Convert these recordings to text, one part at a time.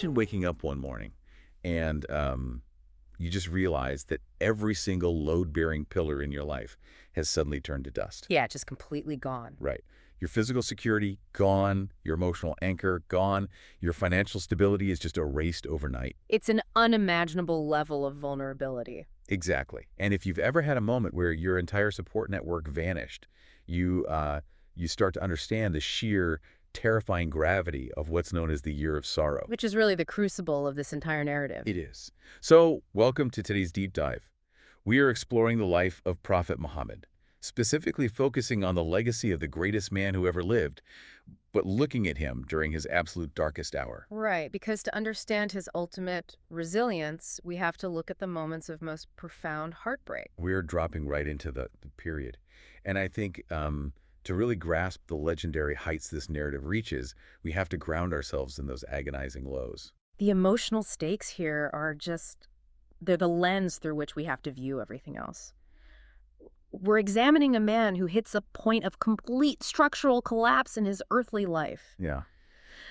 imagine waking up one morning and you just realize that every single load-bearing pillar in your life has suddenly turned to dust. Yeah, just completely gone. Right. Your physical security, gone. Your emotional anchor, gone. Your financial stability is just erased overnight. It's an unimaginable level of vulnerability. Exactly. And if you've ever had a moment where your entire support network vanished, you start to understand the sheer, terrifying gravity of what's known as the year of sorrow. Which is really the crucible of this entire narrative. It is. So, welcome to today's deep dive. We are exploring the life of Prophet Muhammad, specifically focusing on the legacy of the greatest man who ever lived, but looking at him during his absolute darkest hour. Right, because to understand his ultimate resilience, we have to look at the moments of most profound heartbreak. We're dropping right into the period. And I think to really grasp the legendary heights this narrative reaches, we have to ground ourselves in those agonizing lows. The emotional stakes here are they're the lens through which we have to view everything else. We're examining a man who hits a point of complete structural collapse in his earthly life. Yeah.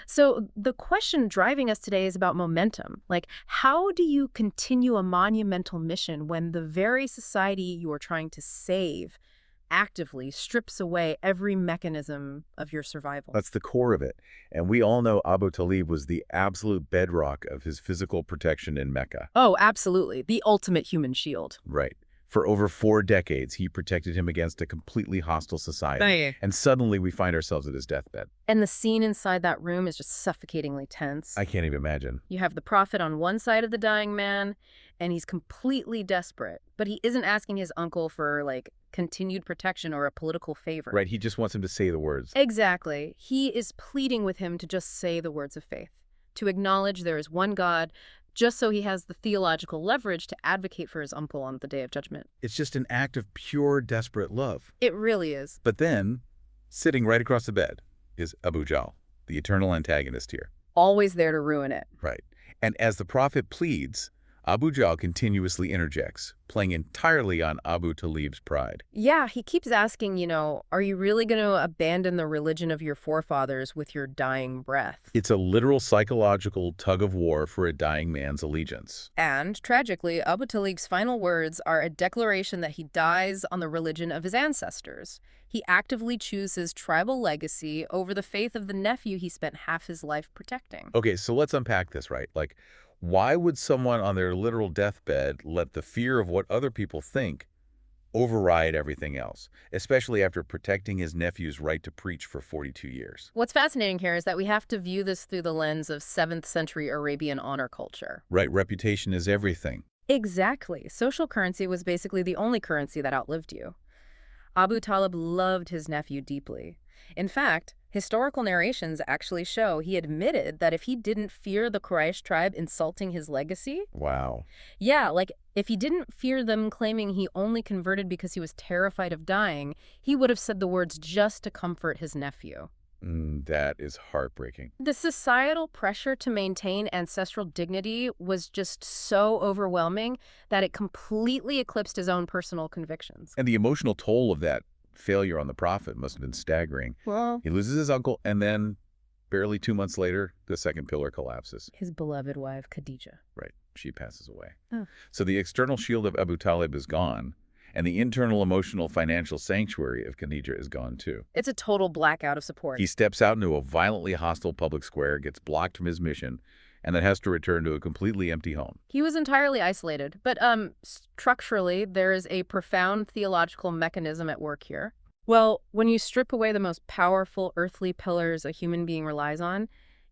So the question driving us today is about momentum. Like, how do you continue a monumental mission when the very society you are trying to save actively strips away every mechanism of your survival? That's the core of it. And we all know Abu Talib was the absolute bedrock of his physical protection in Mecca. Oh, absolutely. The ultimate human shield. Right. For over 4 decades, he protected him against a completely hostile society. Right. And suddenly we find ourselves at his deathbed. And the scene inside that room is just suffocatingly tense. I can't even imagine. You have the prophet on one side of the dying man, and he's completely desperate. But he isn't asking his uncle for, like, continued protection or a political favor. Right, he just wants him to say the words. Exactly. He is pleading with him to just say the words of faith, to acknowledge there is one God, just so he has the theological leverage to advocate for his uncle on the Day of Judgment. It's just an act of pure, desperate love. It really is. But then, sitting right across the bed, is Abu Jahl, the eternal antagonist here. Always there to ruin it. Right. And as the prophet pleads, Abu Jahl continuously interjects, playing entirely on Abu Talib's pride. Yeah, he keeps asking, are you really going to abandon the religion of your forefathers with your dying breath? It's a literal psychological tug-of-war for a dying man's allegiance. And, tragically, Abu Talib's final words are a declaration that he dies on the religion of his ancestors. He actively chooses tribal legacy over the faith of the nephew he spent half his life protecting. Okay, so let's unpack this, right? Like, why would someone on their literal deathbed let the fear of what other people think override everything else, especially after protecting his nephew's right to preach for 42 years? What's fascinating here is that we have to view this through the lens of 7th century Arabian honor culture. Right, reputation is everything. Exactly. Social currency was basically the only currency that outlived you. Abu Talib loved his nephew deeply. In fact, historical narrations actually show he admitted that if he didn't fear the Quraysh tribe insulting his legacy... Wow. Yeah, like, if he didn't fear them claiming he only converted because he was terrified of dying, he would have said the words just to comfort his nephew. That is heartbreaking. The societal pressure to maintain ancestral dignity was just so overwhelming that it completely eclipsed his own personal convictions. And the emotional toll of that failure on the prophet must have been staggering. Well, He loses his uncle, and then barely 2 months later, the second pillar collapses. his beloved wife, Khadijah. Right. She passes away. Oh. So the external shield of Abu Talib is gone, and the internal emotional financial sanctuary of Khadijah is gone too. It's a total blackout of support. He steps out into a violently hostile public square, gets blocked from his mission, and then has to return to a completely empty home. He was entirely isolated, but structurally, there is a profound theological mechanism at work here. Well, when you strip away the most powerful earthly pillars a human being relies on,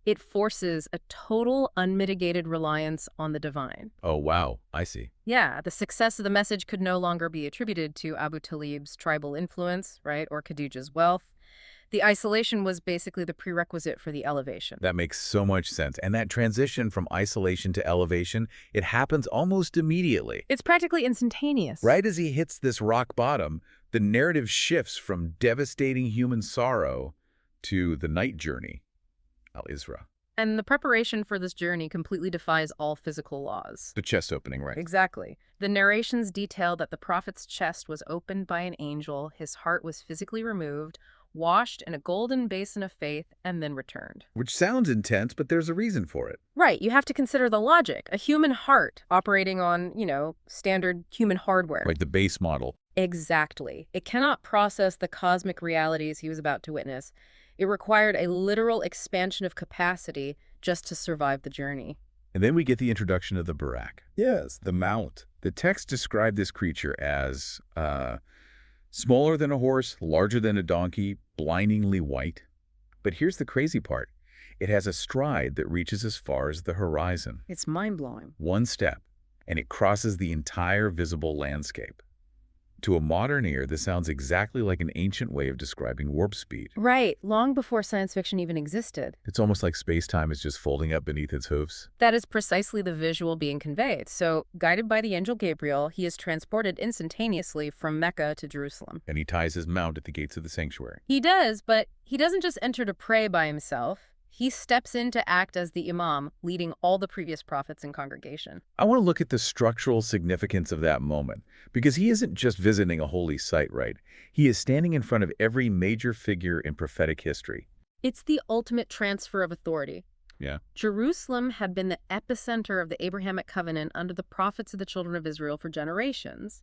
it forces a total unmitigated reliance on the divine. Oh, wow. I see. Yeah, the success of the message could no longer be attributed to Abu Talib's tribal influence, right, or Khadijah's wealth. The isolation was basically the prerequisite for the elevation. That makes so much sense. And that transition from isolation to elevation, it happens almost immediately. It's practically instantaneous. Right as he hits this rock bottom, the narrative shifts from devastating human sorrow to the night journey, Al-Isra. And the preparation for this journey completely defies all physical laws. The chest opening, right? Exactly. The narrations detail that the prophet's chest was opened by an angel, his heart was physically removed, washed in a golden basin of faith, and then returned. Which sounds intense, but there's a reason for it. Right, you have to consider the logic. A human heart operating on, standard human hardware. Like the base model. Exactly. It cannot process the cosmic realities he was about to witness. It required a literal expansion of capacity just to survive the journey. And then we get the introduction of the Barak. Yes, the mount. The text described this creature as smaller than a horse, larger than a donkey, blindingly white. But here's the crazy part. It has a stride that reaches as far as the horizon. It's mind-blowing. One step, and it crosses the entire visible landscape. To a modern ear, this sounds exactly like an ancient way of describing warp speed. Right, long before science fiction even existed. It's almost like space-time is just folding up beneath its hooves. That is precisely the visual being conveyed. So, guided by the angel Gabriel, he is transported instantaneously from Mecca to Jerusalem. And he ties his mount at the gates of the sanctuary. He does, but he doesn't just enter to pray by himself. He steps in to act as the imam, leading all the previous prophets in congregation. I want to look at the structural significance of that moment, because he isn't just visiting a holy site, right? He is standing in front of every major figure in prophetic history. It's the ultimate transfer of authority. Yeah. Jerusalem had been the epicenter of the Abrahamic covenant under the prophets of the children of Israel for generations.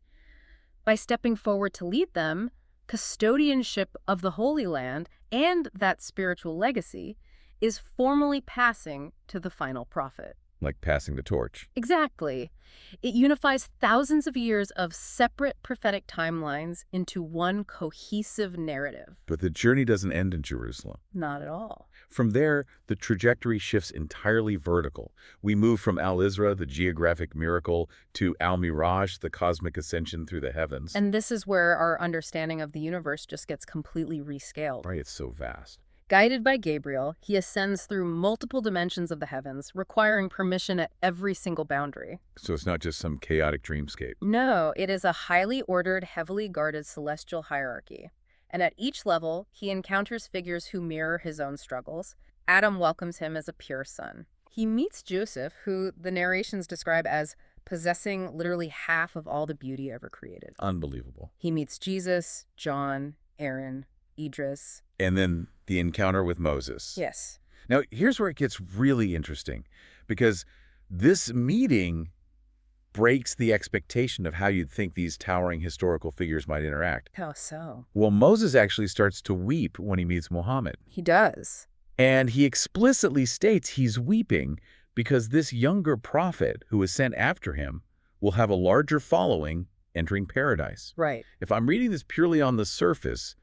By stepping forward to lead them, custodianship of the Holy Land and that spiritual legacy is formally passing to the final prophet. Like passing the torch. Exactly. It unifies thousands of years of separate prophetic timelines into one cohesive narrative. But the journey doesn't end in Jerusalem. Not at all. From there, the trajectory shifts entirely vertical. We move from Al-Isra, the geographic miracle, to Al-Miraj, the cosmic ascension through the heavens. And this is where our understanding of the universe just gets completely rescaled. Right, it's so vast. Guided by Gabriel, he ascends through multiple dimensions of the heavens, requiring permission at every single boundary. So it's not just some chaotic dreamscape. No, it is a highly ordered, heavily guarded celestial hierarchy. And at each level, he encounters figures who mirror his own struggles. Adam welcomes him as a pure son. He meets Joseph, who the narrations describe as possessing literally half of all the beauty ever created. Unbelievable. He meets Jesus, John, Aaron, Idris. And then the encounter with Moses. Yes. Now, here's where it gets really interesting, because this meeting breaks the expectation of how you'd think these towering historical figures might interact. How so? Well, Moses actually starts to weep when he meets Muhammad. He does. And he explicitly states he's weeping because this younger prophet who is sent after him will have a larger following entering paradise. Right. If I'm reading this purely on the surface,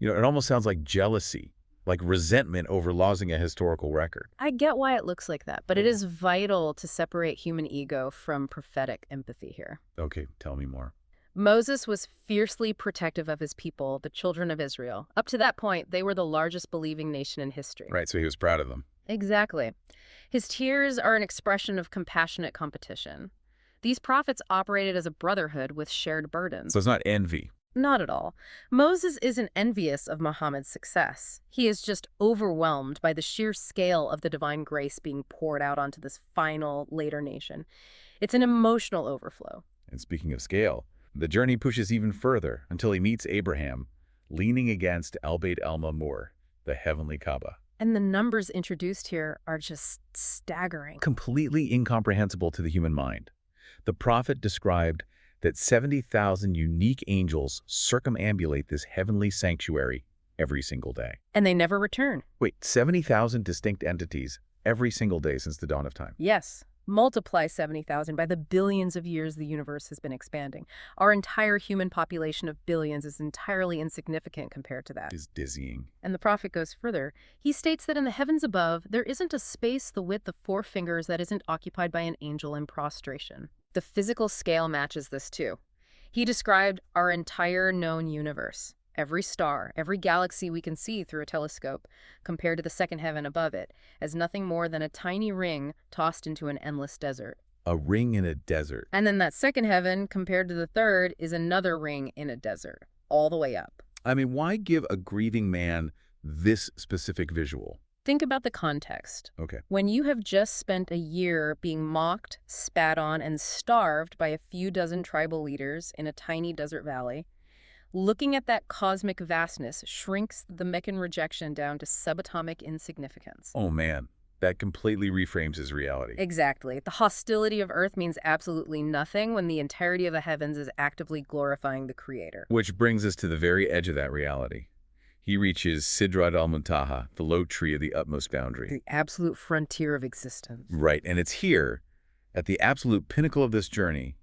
it almost sounds like jealousy, like resentment over losing a historical record. I get why it looks like that, but it is vital to separate human ego from prophetic empathy here. Okay, tell me more. Moses was fiercely protective of his people, the children of Israel. Up to that point, they were the largest believing nation in history. Right, so he was proud of them. Exactly. His tears are an expression of compassionate competition. These prophets operated as a brotherhood with shared burdens. So it's not envy. Not at all. Moses isn't envious of Muhammad's success. He is just overwhelmed by the sheer scale of the divine grace being poured out onto this final, later nation. It's an emotional overflow. And speaking of scale, the journey pushes even further until he meets Abraham, leaning against Al-Bayt al-Ma'mur, the heavenly Kaaba. And the numbers introduced here are just staggering. Completely incomprehensible to the human mind. The prophet described that 70,000 unique angels circumambulate this heavenly sanctuary every single day. And they never return. Wait, 70,000 distinct entities every single day since the dawn of time? Yes. Multiply 70,000 by the billions of years the universe has been expanding. Our entire human population of billions is entirely insignificant compared to that. Is dizzying. And the prophet goes further. He states that in the heavens above, there isn't a space the width of 4 fingers that isn't occupied by an angel in prostration. The physical scale matches this too. He described our entire known universe, every star, every galaxy we can see through a telescope, compared to the second heaven above it, as nothing more than a tiny ring tossed into an endless desert. A ring in a desert. And then that second heaven, compared to the third, is another ring in a desert, all the way up. I mean, why give a grieving man this specific visual? Think about the context. Okay. When you have just spent a year being mocked, spat on, and starved by a few dozen tribal leaders in a tiny desert valley, Looking at that cosmic vastness shrinks the Meccan rejection down to subatomic insignificance. Oh man, that completely reframes his reality. Exactly. The hostility of Earth means absolutely nothing when the entirety of the heavens is actively glorifying the Creator. Which brings us to the very edge of that reality. He reaches Sidrat al-Muntaha, the low tree of the utmost boundary. The absolute frontier of existence. Right, and it's here, at the absolute pinnacle of this journey,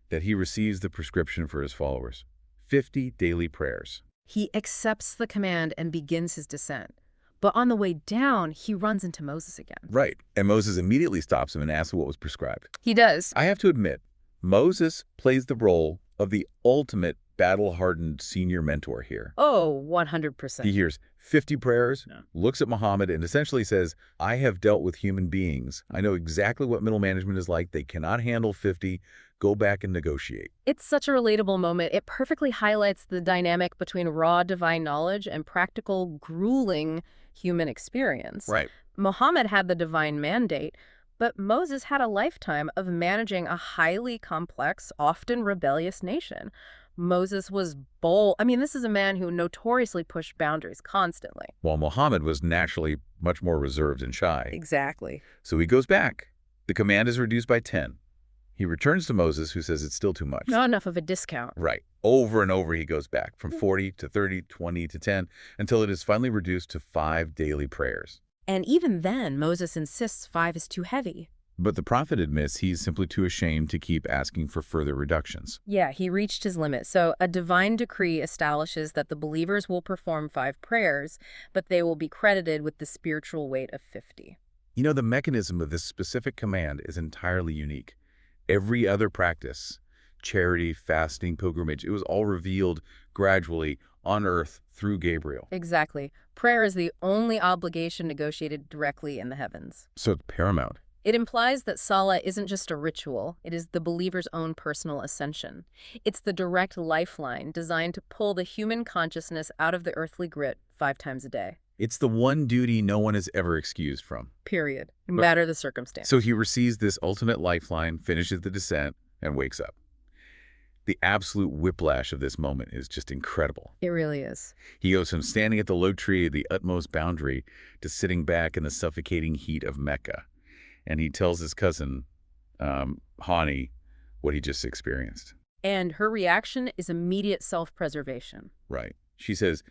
that he receives the prescription for his followers. 50 daily prayers. He accepts the command and begins his descent. But on the way down, he runs into Moses again. Right, and Moses immediately stops him and asks what was prescribed. He does. I have to admit, Moses plays the role of the ultimate battle-hardened senior mentor here. Oh, 100%. He hears 50 prayers, looks at Muhammad, and essentially says, I have dealt with human beings. I know exactly what middle management is like. They cannot handle 50. Go back and negotiate. It's such a relatable moment. It perfectly highlights the dynamic between raw divine knowledge and practical, grueling human experience. Right. Muhammad had the divine mandate, but Moses had a lifetime of managing a highly complex, often rebellious nation. Moses was bold. I mean, this is a man who notoriously pushed boundaries constantly. While Muhammad was naturally much more reserved and shy. Exactly. So he goes back. The command is reduced by 10. He returns to Moses, who says it's still too much. Not enough of a discount. Right. Over and over he goes back, from 40 to 30, 20 to 10, until it is finally reduced to 5 daily prayers. And even then, Moses insists 5 is too heavy. But the prophet admits he's simply too ashamed to keep asking for further reductions. Yeah, he reached his limit. So a divine decree establishes that the believers will perform 5 prayers, but they will be credited with the spiritual weight of 50. You know, the mechanism of this specific command is entirely unique. Every other practice, charity, fasting, pilgrimage, it was all revealed gradually on earth through Gabriel. Exactly. Prayer is the only obligation negotiated directly in the heavens. So it's paramount. It implies that Salah isn't just a ritual, it is the believer's own personal ascension. It's the direct lifeline designed to pull the human consciousness out of the earthly grit 5 times a day. It's the one duty no one is ever excused from. Period. No matter the circumstance. So he receives this ultimate lifeline, finishes the descent, and wakes up. The absolute whiplash of this moment is just incredible. It really is. He goes from standing at the low tree of the utmost boundary to sitting back in the suffocating heat of Mecca. And he tells his cousin, Hani, what he just experienced. And her reaction is immediate self-preservation. Right. She says,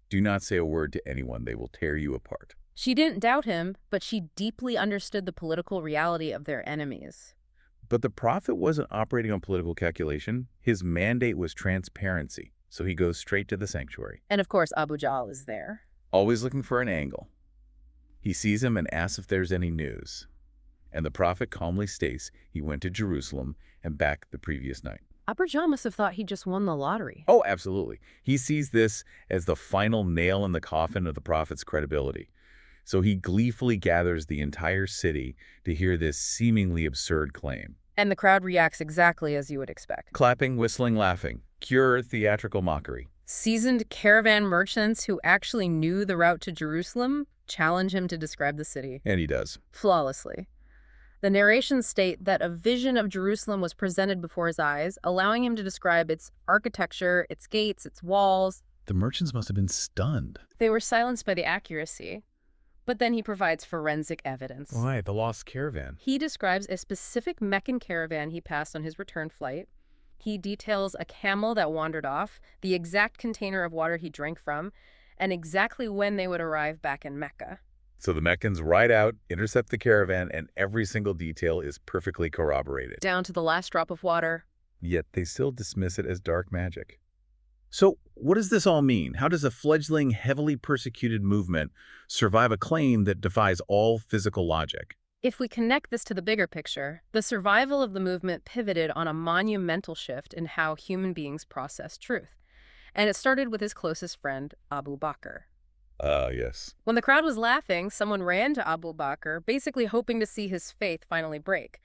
do not say a word to anyone. They will tear you apart. She didn't doubt him, but she deeply understood the political reality of their enemies. But the prophet wasn't operating on political calculation. His mandate was transparency. So he goes straight to the sanctuary. And of course, Abu Jahl is there. Always looking for an angle. He sees him and asks if there's any news. And the prophet calmly states he went to Jerusalem and back the previous night. Abu Jahl must have thought he just won the lottery. Oh, absolutely. He sees this as the final nail in the coffin of the prophet's credibility. So he gleefully gathers the entire city to hear this seemingly absurd claim. And the crowd reacts exactly as you would expect. Clapping, whistling, laughing. Pure theatrical mockery. Seasoned caravan merchants who actually knew the route to Jerusalem challenge him to describe the city. And he does. Flawlessly. The narrations state that a vision of Jerusalem was presented before his eyes, allowing him to describe its architecture, its gates, its walls. The merchants must have been stunned. They were silenced by the accuracy. But then he provides forensic evidence. Why? The lost caravan. He describes a specific Meccan caravan he passed on his return flight. He details a camel that wandered off, the exact container of water he drank from, and exactly when they would arrive back in Mecca. So the Meccans ride out, intercept the caravan, and every single detail is perfectly corroborated. Down to the last drop of water. Yet they still dismiss it as dark magic. So what does this all mean? How does a fledgling, heavily persecuted movement survive a claim that defies all physical logic? If we connect this to the bigger picture, the survival of the movement pivoted on a monumental shift in how human beings process truth. And it started with his closest friend, Abu Bakr. Yes. When the crowd was laughing, someone ran to Abu Bakr, basically hoping to see his faith finally break.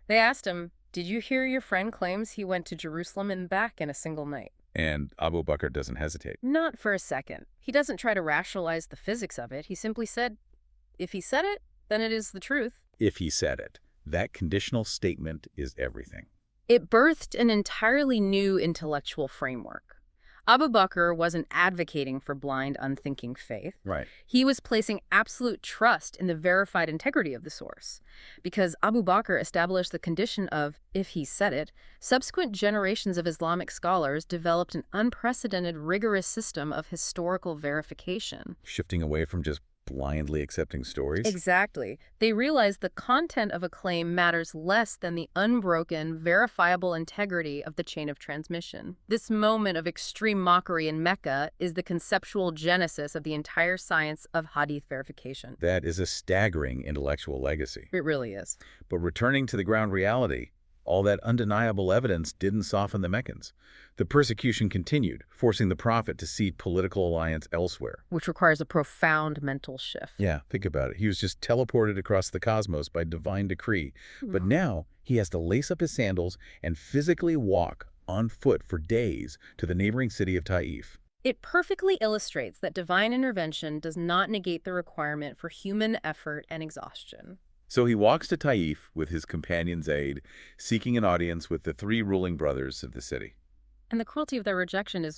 They asked him, "Did you hear your friend claims he went to Jerusalem and back in a single night?" And Abu Bakr doesn't hesitate. Not for a second. He doesn't try to rationalize the physics of it. He simply said, if he said it, then it is the truth. If he said it. That conditional statement is everything. It birthed an entirely new intellectual framework. Abu Bakr wasn't advocating for blind, unthinking faith. Right. He was placing absolute trust in the verified integrity of the source. Because Abu Bakr established the condition of, if he said it, subsequent generations of Islamic scholars developed an unprecedented, rigorous system of historical verification. Shifting away from just blindly accepting stories? Exactly. They realized the content of a claim matters less than the unbroken, verifiable integrity of the chain of transmission. This moment of extreme mockery in Mecca is the conceptual genesis of the entire science of hadith verification. That is a staggering intellectual legacy. It really is. But returning to the ground reality, all that undeniable evidence didn't soften the Meccans. The persecution continued, forcing the prophet to seek political alliance elsewhere. Which requires a profound mental shift. Yeah, think about it. He was just teleported across the cosmos by divine decree. But now he has to lace up his sandals and physically walk on foot for days to the neighboring city of Taif. It perfectly illustrates that divine intervention does not negate the requirement for human effort and exhaustion. So he walks to Taif with his companion Zayd, seeking an audience with the three ruling brothers of the city. And the cruelty of their rejection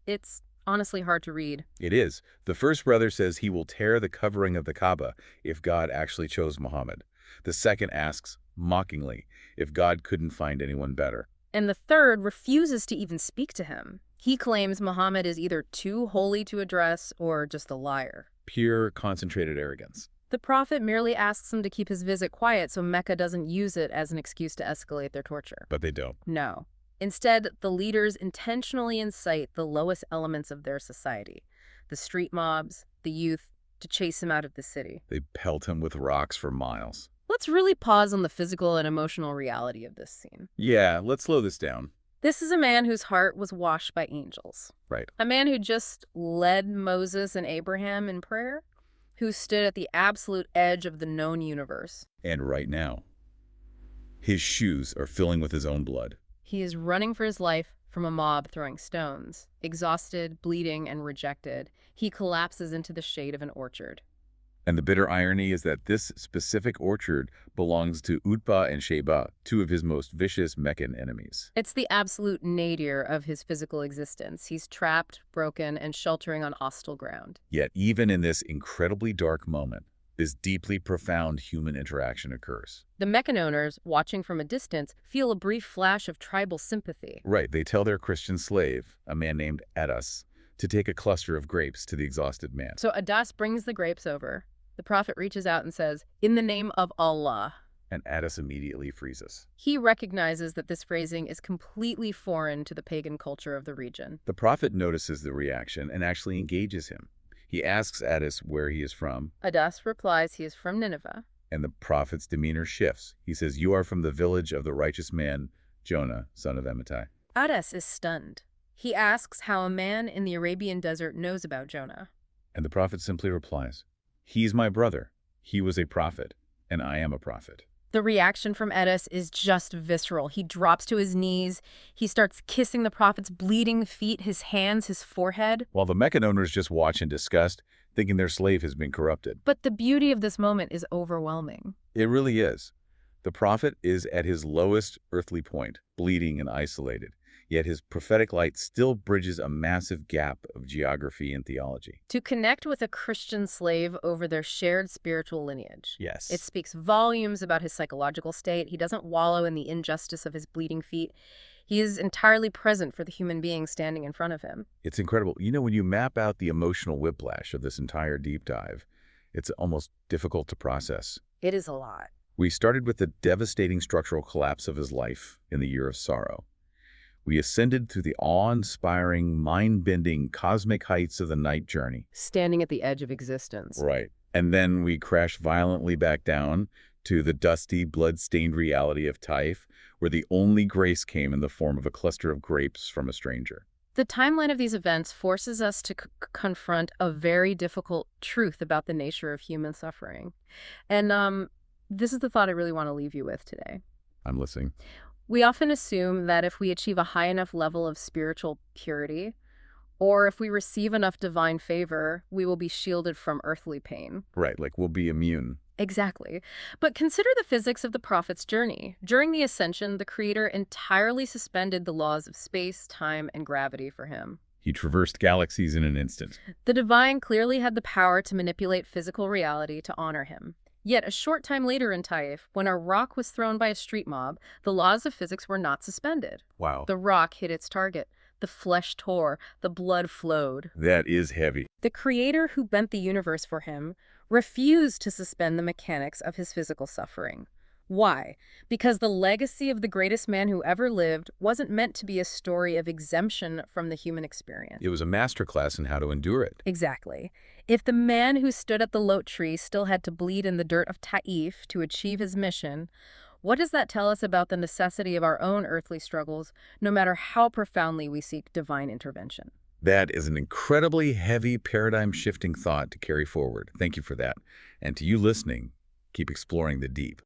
it's honestly hard to read. It is. The first brother says he will tear the covering of the Kaaba if God actually chose Muhammad. The second asks, mockingly, if God couldn't find anyone better. And the third refuses to even speak to him. He claims Muhammad is either too holy to address or just a liar. Pure, concentrated arrogance. The prophet merely asks him to keep his visit quiet so Mecca doesn't use it as an excuse to escalate their torture. But they don't. No. Instead, the leaders intentionally incite the lowest elements of their society, the street mobs, the youth, to chase him out of the city. They pelt him with rocks for miles. Let's really pause on the physical and emotional reality of this scene. Yeah, let's slow this down. This is a man whose heart was washed by angels. Right. A man who just led Moses and Abraham in prayer, who stood at the absolute edge of the known universe. And right now, his shoes are filling with his own blood. He is running for his life from a mob throwing stones. Exhausted, bleeding, and rejected, he collapses into the shade of an orchard. And the bitter irony is that this specific orchard belongs to Utbah and Sheba, two of his most vicious Meccan enemies. It's the absolute nadir of his physical existence. He's trapped, broken, and sheltering on hostile ground. Yet even in this incredibly dark moment, this deeply profound human interaction occurs. The Meccan owners, watching from a distance, feel a brief flash of tribal sympathy. Right, they tell their Christian slave, a man named Adas, to take a cluster of grapes to the exhausted man. So Adas brings the grapes over. The prophet reaches out and says, "In the name of Allah." And Adas immediately freezes. He recognizes that this phrasing is completely foreign to the pagan culture of the region. The prophet notices the reaction and actually engages him. He asks Adas where he is from. Adas replies he is from Nineveh. And the prophet's demeanor shifts. He says, "You are from the village of the righteous man, Jonah, son of Amittai." Adas is stunned. He asks how a man in the Arabian desert knows about Jonah. And the prophet simply replies, "He's my brother. He was a prophet, and I am a prophet." The reaction from Adas is just visceral. He drops to his knees. He starts kissing the prophet's bleeding feet, his hands, his forehead. While the Meccan owners just watch in disgust, thinking their slave has been corrupted. But the beauty of this moment is overwhelming. It really is. The prophet is at his lowest earthly point, bleeding and isolated. Yet his prophetic light still bridges a massive gap of geography and theology. To connect with a Christian slave over their shared spiritual lineage. Yes. It speaks volumes about his psychological state. He doesn't wallow in the injustice of his bleeding feet. He is entirely present for the human being standing in front of him. It's incredible. You know, when you map out the emotional whiplash of this entire deep dive, it's almost difficult to process. It is a lot. We started with the devastating structural collapse of his life in the year of sorrow. We ascended through the awe-inspiring, mind-bending, cosmic heights of the night journey. Standing at the edge of existence. Right. And then we crashed violently back down to the dusty, blood-stained reality of Taif, where the only grace came in the form of a cluster of grapes from a stranger. The timeline of these events forces us to confront a very difficult truth about the nature of human suffering. And this is the thought I really want to leave you with today. I'm listening. We often assume that if we achieve a high enough level of spiritual purity, or if we receive enough divine favor, we will be shielded from earthly pain. Right, like we'll be immune. Exactly. But consider the physics of the prophet's journey. During the ascension, the Creator entirely suspended the laws of space, time, and gravity for him. He traversed galaxies in an instant. The divine clearly had the power to manipulate physical reality to honor him. Yet a short time later in Taif, when a rock was thrown by a street mob, the laws of physics were not suspended. Wow. The rock hit its target. The flesh tore. The blood flowed. That is heavy. The creator who bent the universe for him refused to suspend the mechanics of his physical suffering. Why? Because the legacy of the greatest man who ever lived wasn't meant to be a story of exemption from the human experience. It was a masterclass in how to endure it. Exactly. If the man who stood at the lote tree still had to bleed in the dirt of Taif to achieve his mission, what does that tell us about the necessity of our own earthly struggles, no matter how profoundly we seek divine intervention? That is an incredibly heavy, paradigm-shifting thought to carry forward. Thank you for that. And to you listening, keep exploring the deep.